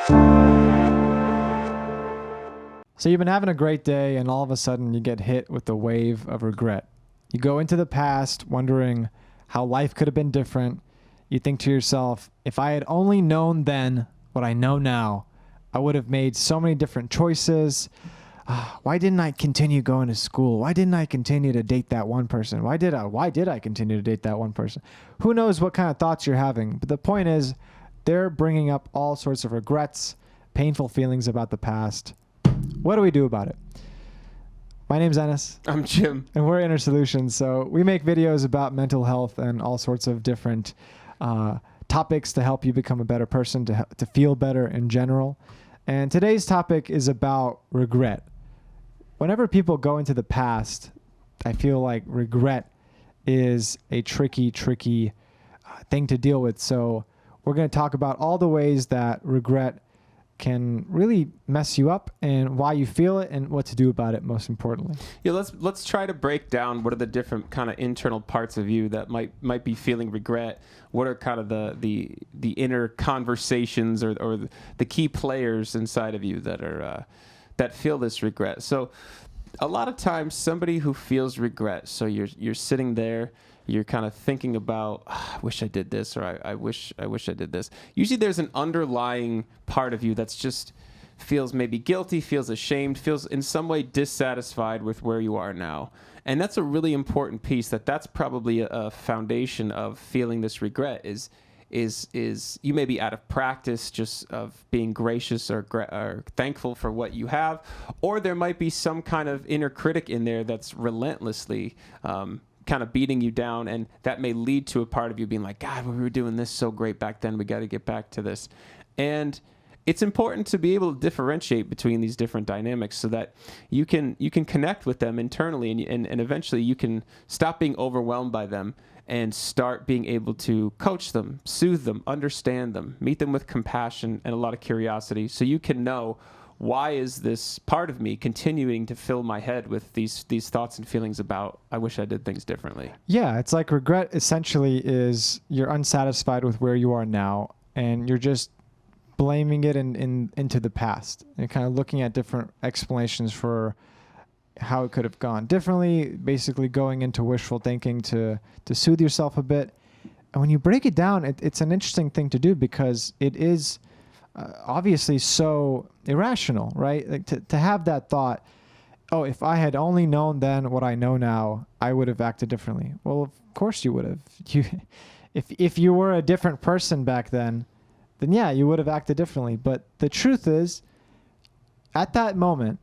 So you've been having a great day and all of a sudden you get hit with the wave of regret. You go into the past wondering how life could have been different. You think to yourself, if I had only known then what I know now, I would have made so many different choices. Why didn't I continue going to school? Why didn't I continue to date that one person? Why did I continue to date that one person? Who knows what kind of thoughts you're having? But the point is, they're bringing up all sorts of regrets, painful feelings about the past. What do we do about it? My name's Ennis. I'm Jim. And we're Inner Solutions. So we make videos about mental health and all sorts of different topics to help you become a better person, to feel better in general. And today's topic is about regret. Whenever people go into the past, I feel like regret is a tricky thing to deal with. So we're going to talk about all the ways that regret can really mess you up and why you feel it and what to do about it, most importantly. Yeah, let's try to break down what are the different kind of internal parts of you that might be feeling regret. What are kind of the inner conversations or the key players inside of you that are that feel this regret. So a lot of times somebody who feels regret, so you're sitting there, you're kind of thinking about, I wish I did this, or I wish I did this. Usually there's an underlying part of you that's just feels maybe guilty, feels ashamed, feels in some way dissatisfied with where you are now. And that's a really important piece. That's probably a foundation of feeling this regret is you may be out of practice just of being gracious or thankful for what you have, or there might be some kind of inner critic in there that's relentlessly kind of beating you down, and that may lead to a part of you being like, God, we were doing this so great back then, we got to get back to this. And it's important to be able to differentiate between these different dynamics so that you can connect with them internally, and eventually you can stop being overwhelmed by them and start being able to coach them, soothe them, understand them, meet them with compassion and a lot of curiosity, so you can know, why is this part of me continuing to fill my head with these thoughts and feelings about, I wish I did things differently? Yeah, it's like regret essentially is you're unsatisfied with where you are now, and you're just blaming it into the past and kind of looking at different explanations for how it could have gone differently, basically going into wishful thinking to soothe yourself a bit. And when you break it down, it's an interesting thing to do because it is obviously so irrational, right? Like to have that thought, oh, if I had only known then what I know now, I would have acted differently. Well, of course you would have. If you were a different person back then yeah, you would have acted differently. But the truth is, at that moment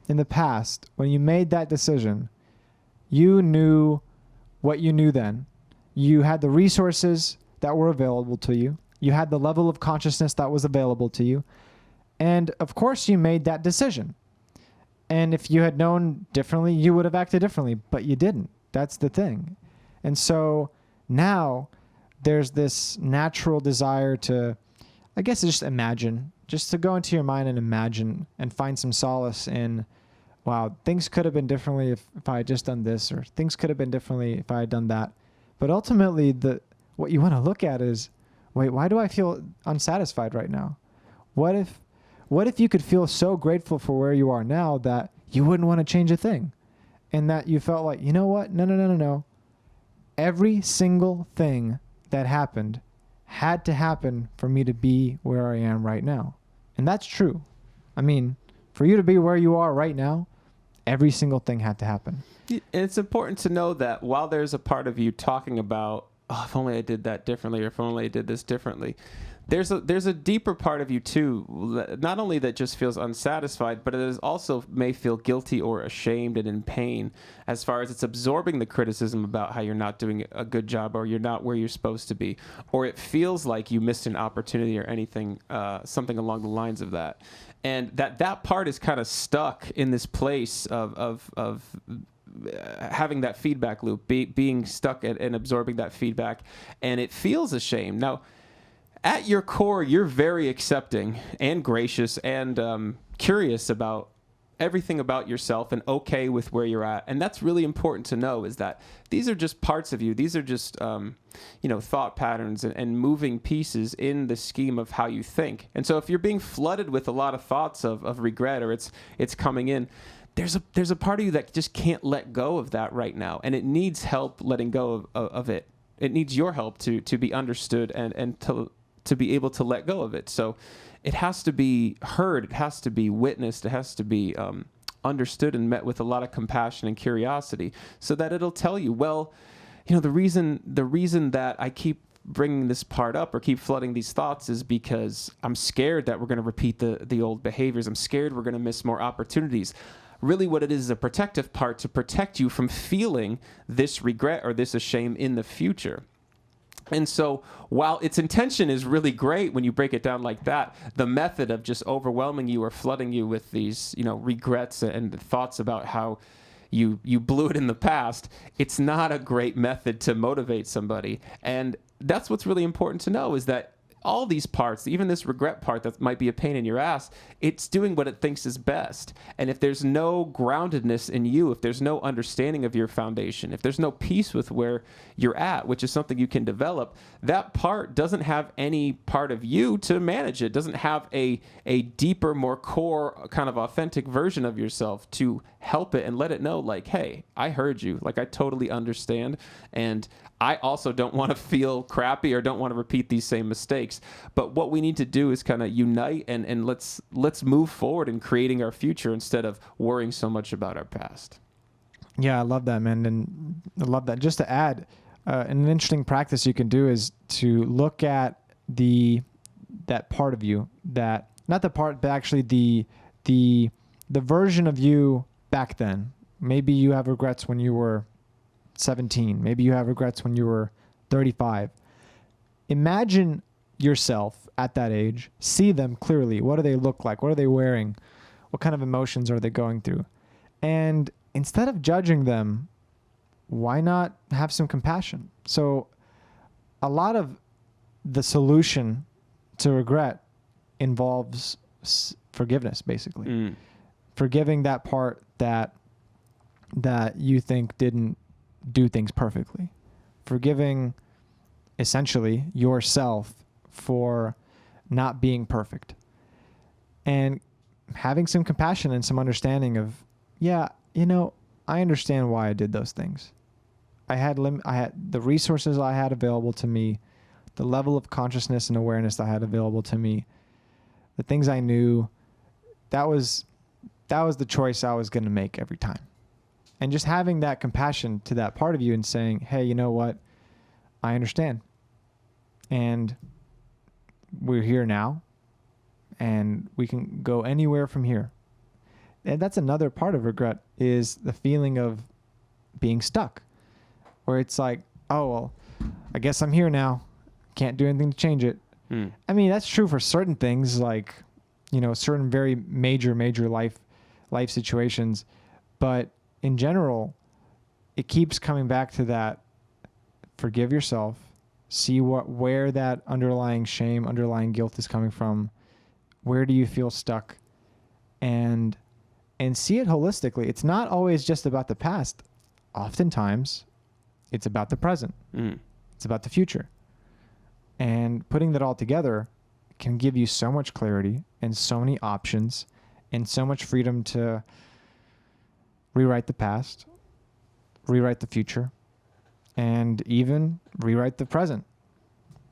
in the past, when you made that decision, you knew what you knew then. You had the resources that were available to you. You had the level of consciousness that was available to you. And of course you made that decision. And if you had known differently, you would have acted differently, but you didn't. That's the thing. And so now there's this natural desire to, I guess, just imagine, just to go into your mind and imagine and find some solace in, wow, things could have been differently if I had just done this, or things could have been differently if I had done that. But ultimately, what you want to look at is, wait, why do I feel unsatisfied right now? What if you could feel so grateful for where you are now that you wouldn't want to change a thing? And that you felt like, you know what? No. Every single thing that happened had to happen for me to be where I am right now. And that's true. I mean, for you to be where you are right now, every single thing had to happen. And it's important to know that while there's a part of you talking about, oh, if only I did that differently, or if only I did this differently, there's a deeper part of you too, not only that just feels unsatisfied, but it is also may feel guilty or ashamed and in pain as far as it's absorbing the criticism about how you're not doing a good job, or you're not where you're supposed to be, or it feels like you missed an opportunity or anything, something along the lines of that. And that part is kind of stuck in this place of having that feedback loop, being stuck and absorbing that feedback, and it feels ashamed. Now, at your core, you're very accepting and gracious and curious about everything about yourself and okay with where you're at. And that's really important to know, is that these are just parts of you. These are just, thought patterns and moving pieces in the scheme of how you think. And so if you're being flooded with a lot of thoughts of regret, or it's coming in, there's a part of you that just can't let go of that right now. And it needs help letting go of it. It needs your help to be understood and to be able to let go of it. So it has to be heard. It has to be witnessed. It has to be understood and met with a lot of compassion and curiosity, so that it'll tell you, well, the reason that I keep bringing this part up or keep flooding these thoughts is because I'm scared that we're going to repeat the old behaviors. I'm scared we're going to miss more opportunities. Really what it is a protective part to protect you from feeling this regret or this shame in the future. And so while its intention is really great when you break it down like that, the method of just overwhelming you or flooding you with these, regrets and thoughts about how you blew it in the past, it's not a great method to motivate somebody. And that's what's really important to know, is that all these parts, even this regret part that might be a pain in your ass, it's doing what it thinks is best. And if there's no groundedness in you, if there's no understanding of your foundation, if there's no peace with where you're at, which is something you can develop, that part doesn't have any part of you to manage it. It doesn't have a deeper, more core, kind of authentic version of yourself to help it and let it know, like, hey, I heard you. Like, I totally understand. And I also don't want to feel crappy or don't want to repeat these same mistakes. But what we need to do is kind of unite and let's move forward in creating our future instead of worrying so much about our past. Yeah, I love that, man. And I love that. Just to add, an interesting practice you can do is to look at that part of you, that not the part, but actually the version of you back then. Maybe you have regrets when you were 17. Maybe you have regrets when you were 35. Imagine yourself at that age. See them clearly. What do they look like? What are they wearing? What kind of emotions are they going through? And instead of judging them, why not have some compassion? So a lot of the solution to regret involves forgiveness, basically. Forgiving that part that you think didn't do things perfectly. Forgiving essentially yourself for not being perfect. And having some compassion and some understanding of, yeah, I understand why I did those things. I had the resources I had available to me, the level of consciousness and awareness I had available to me, the things I knew. That was the choice I was going to make every time. And just having that compassion to that part of you and saying, hey, you know what? I understand. And we're here now, and we can go anywhere from here. And that's another part of regret, is the feeling of being stuck, where it's like, oh, well, I guess I'm here now. Can't do anything to change it. I mean, that's true for certain things, like, certain very major life situations. But in general, it keeps coming back to that. Forgive yourself. See where that underlying shame, underlying guilt is coming from. Where do you feel stuck? And see it holistically. It's not always just about the past. Oftentimes, it's about the present. It's about the future. And putting that all together can give you so much clarity and so many options and so much freedom to rewrite the past, rewrite the future, and even rewrite the present.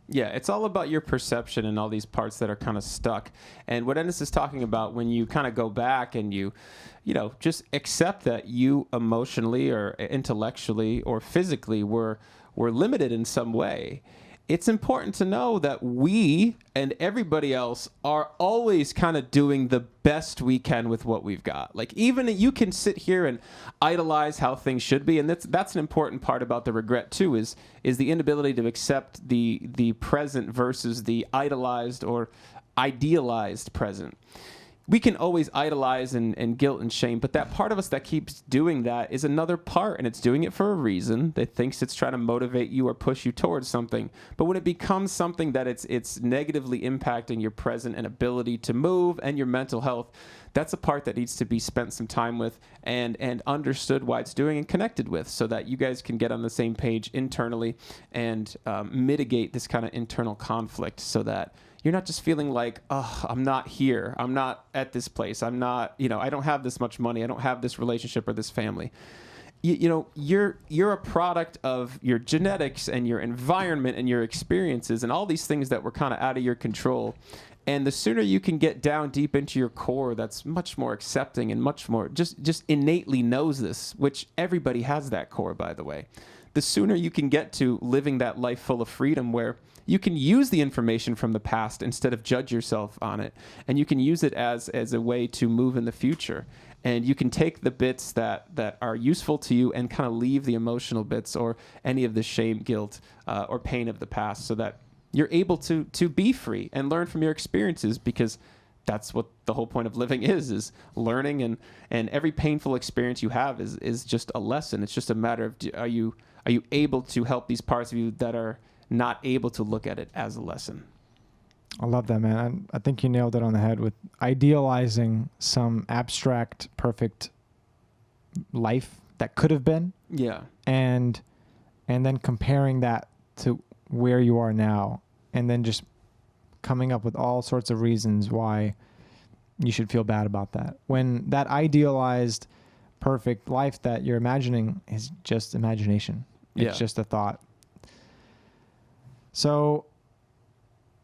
Yeah, it's all about your perception and all these parts that are kind of stuck. And what Ennis is talking about, when you kind of go back and you just accept that you emotionally or intellectually or physically were limited in some way, it's important to know that we and everybody else are always kind of doing the best we can with what we've got. Like, even you can sit here and idolize how things should be, and that's an important part about the regret too, is the inability to accept the present versus the idolized or idealized present. we can always idolize and guilt and shame, but that part of us that keeps doing that is another part, and it's doing it for a reason that thinks it's trying to motivate you or push you towards something. But when it becomes something that it's negatively impacting your present and ability to move and your mental health, that's a part that needs to be spent some time with and understood why it's doing and connected with, so that you guys can get on the same page internally and mitigate this kind of internal conflict, so that you're not just feeling like, oh, I'm not here. I'm not at this place. I'm not, I don't have this much money. I don't have this relationship or this family. You're a product of your genetics and your environment and your experiences and all these things that were kind of out of your control. And the sooner you can get down deep into your core, that's much more accepting and much more just innately knows this, which everybody has that core, by the way. The sooner you can get to living that life full of freedom where you can use the information from the past instead of judge yourself on it. And you can use it as a way to move in the future. And you can take the bits that are useful to you and kind of leave the emotional bits or any of the shame, guilt, or pain of the past, so that you're able to be free and learn from your experiences, because that's what the whole point of living is learning. And every painful experience you have is just a lesson. It's just a matter of, are you able to help these parts of you that are not able to look at it as a lesson? I love that, man. I think you nailed it on the head with idealizing some abstract, perfect life that could have been. Yeah. And then comparing that to where you are now, and then just coming up with all sorts of reasons why you should feel bad about that, when that idealized perfect life that you're imagining is just imagination. It's just a thought. So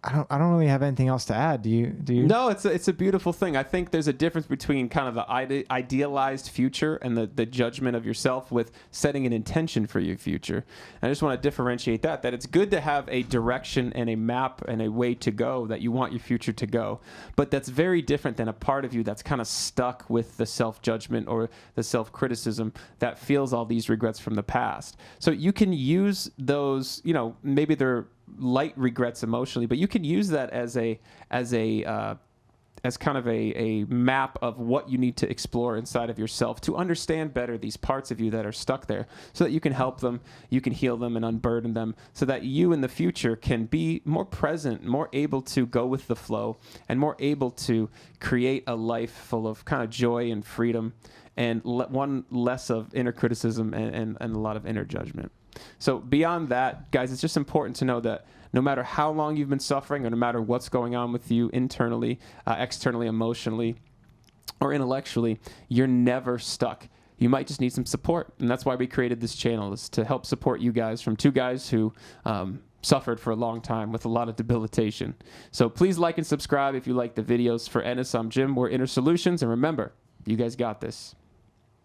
I don't really have anything else to add. Do you? No, it's a beautiful thing. I think there's a difference between kind of the idealized future and the judgment of yourself with setting an intention for your future. And I just want to differentiate that it's good to have a direction and a map and a way to go that you want your future to go. But that's very different than a part of you that's kind of stuck with the self-judgment or the self-criticism that feels all these regrets from the past. So you can use those, maybe they're light regrets emotionally, but you can use that as kind of a map of what you need to explore inside of yourself to understand better these parts of you that are stuck there, so that you can help them, you can heal them and unburden them, so that you in the future can be more present, more able to go with the flow, and more able to create a life full of kind of joy and freedom, and one less of inner criticism and a lot of inner judgment. So beyond that, guys, it's just important to know that no matter how long you've been suffering, or no matter what's going on with you internally, externally, emotionally, or intellectually, you're never stuck. You might just need some support. And that's why we created this channel, is to help support you guys, from two guys who suffered for a long time with a lot of debilitation. So please like and subscribe if you like the videos. For Ennis, I'm Jim. We're Inner Solutions. And remember, you guys got this.